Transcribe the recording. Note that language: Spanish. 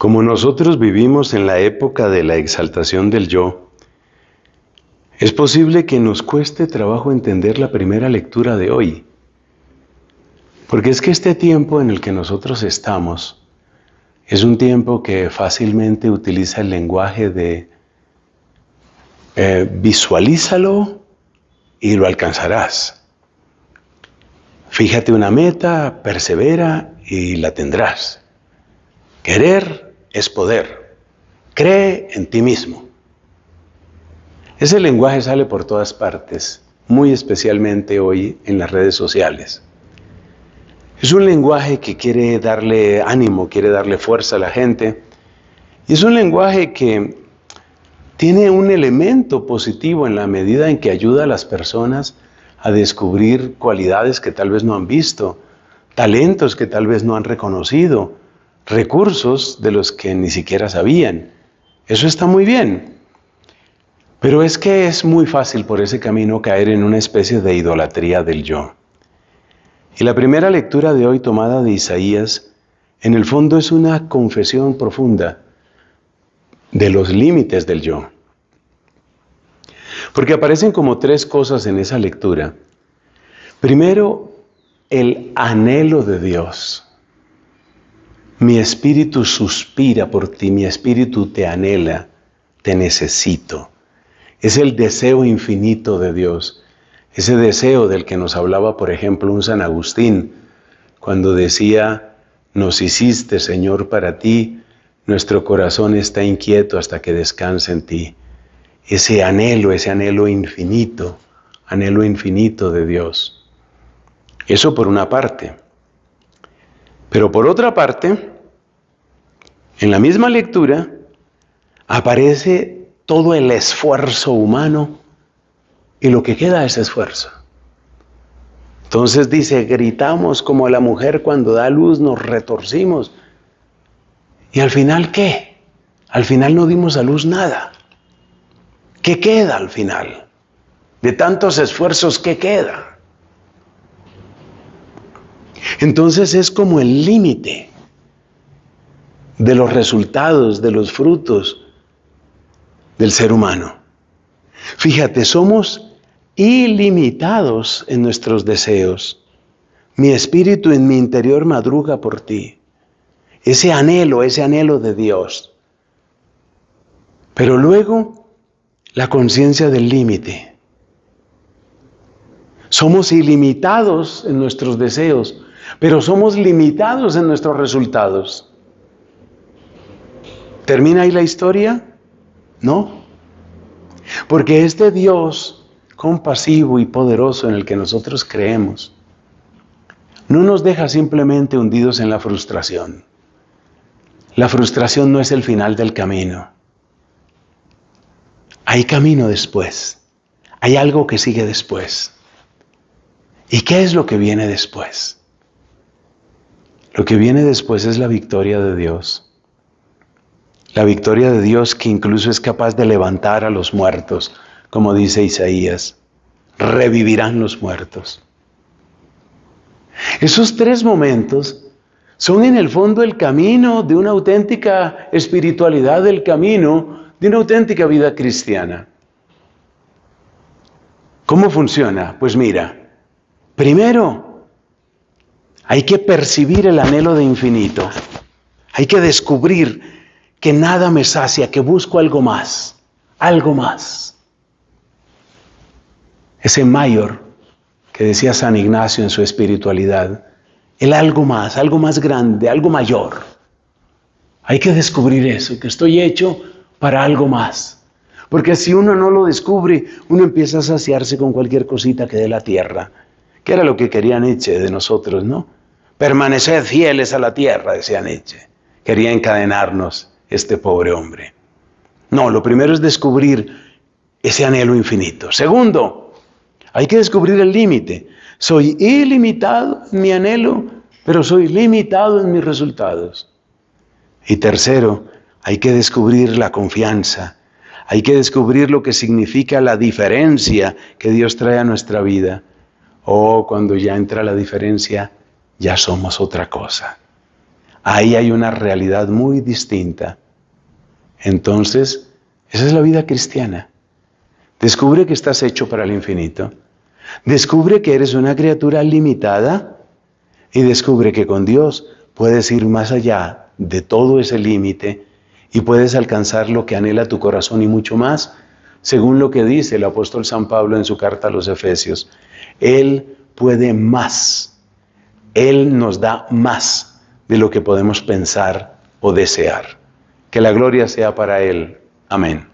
Como nosotros vivimos en la época de la exaltación del yo, es posible que nos cueste trabajo entender la primera lectura de hoy. Porque es que este tiempo en el que nosotros estamos es un tiempo que fácilmente utiliza el lenguaje de visualízalo y lo alcanzarás. Fíjate una meta, persevera y la tendrás. Querer es poder. Cree en ti mismo. Ese lenguaje sale por todas partes, muy especialmente hoy en las redes sociales. Es un lenguaje que quiere darle ánimo, quiere darle fuerza a la gente. Y es un lenguaje que tiene un elemento positivo en la medida en que ayuda a las personas a descubrir cualidades que tal vez no han visto, talentos que tal vez no han reconocido, recursos de los que ni siquiera sabían. Eso está muy bien. Pero es que es muy fácil por ese camino caer en una especie de idolatría del yo. Y la primera lectura de hoy, tomada de Isaías, en el fondo es una confesión profunda de los límites del yo. Porque aparecen como tres cosas en esa lectura. Primero, el anhelo de Dios. Mi espíritu suspira por ti, mi espíritu te anhela, te necesito. Es el deseo infinito de Dios. Ese deseo del que nos hablaba, por ejemplo, un San Agustín, cuando decía, nos hiciste, Señor, para ti, nuestro corazón está inquieto hasta que descanse en ti. Ese anhelo infinito de Dios. Eso por una parte. Pero por otra parte, en la misma lectura, aparece todo el esfuerzo humano y lo que queda es esfuerzo. Entonces dice, gritamos como la mujer cuando da luz, nos retorcimos. ¿Y al final qué? Al final no dimos a luz nada. ¿Qué queda al final? De tantos esfuerzos, ¿qué queda? Entonces es como el límite de los resultados, de los frutos del ser humano. Fíjate, somos ilimitados en nuestros deseos. Mi espíritu en mi interior madruga por ti. Ese anhelo de Dios. Pero luego, la conciencia del límite. Somos ilimitados en nuestros deseos, pero somos limitados en nuestros resultados. ¿Termina ahí la historia? No. Porque este Dios compasivo y poderoso en el que nosotros creemos, no nos deja simplemente hundidos en la frustración. La frustración no es el final del camino. Hay camino después. Hay algo que sigue después. ¿Y qué es lo que viene después? Lo que viene después es la victoria de Dios. La victoria de Dios que incluso es capaz de levantar a los muertos, como dice Isaías. Revivirán los muertos. Esos tres momentos son en el fondo el camino de una auténtica espiritualidad, el camino de una auténtica vida cristiana. ¿Cómo funciona? Pues mira, primero hay que percibir el anhelo de infinito. Hay que descubrir que nada me sacia, que busco algo más, algo más. Ese mayor que decía San Ignacio en su espiritualidad, el algo más grande, algo mayor. Hay que descubrir eso, que estoy hecho para algo más. Porque si uno no lo descubre, uno empieza a saciarse con cualquier cosita que dé la tierra, que era lo que quería Nietzsche de nosotros, ¿no? Permaneced fieles a la tierra, decía Nietzsche. Quería encadenarnos este pobre hombre. No, lo primero es descubrir ese anhelo infinito. Segundo, hay que descubrir el límite. Soy ilimitado en mi anhelo, pero soy limitado en mis resultados. Y tercero, hay que descubrir la confianza. Hay que descubrir lo que significa la diferencia que Dios trae a nuestra vida. Cuando ya entra la diferencia, ya somos otra cosa. Ahí hay una realidad muy distinta. Entonces, esa es la vida cristiana. Descubre que estás hecho para el infinito. Descubre que eres una criatura limitada y descubre que con Dios puedes ir más allá de todo ese límite y puedes alcanzar lo que anhela tu corazón y mucho más, según lo que dice el apóstol San Pablo en su carta a los Efesios. Él puede más. Él nos da más de lo que podemos pensar o desear. Que la gloria sea para Él. Amén.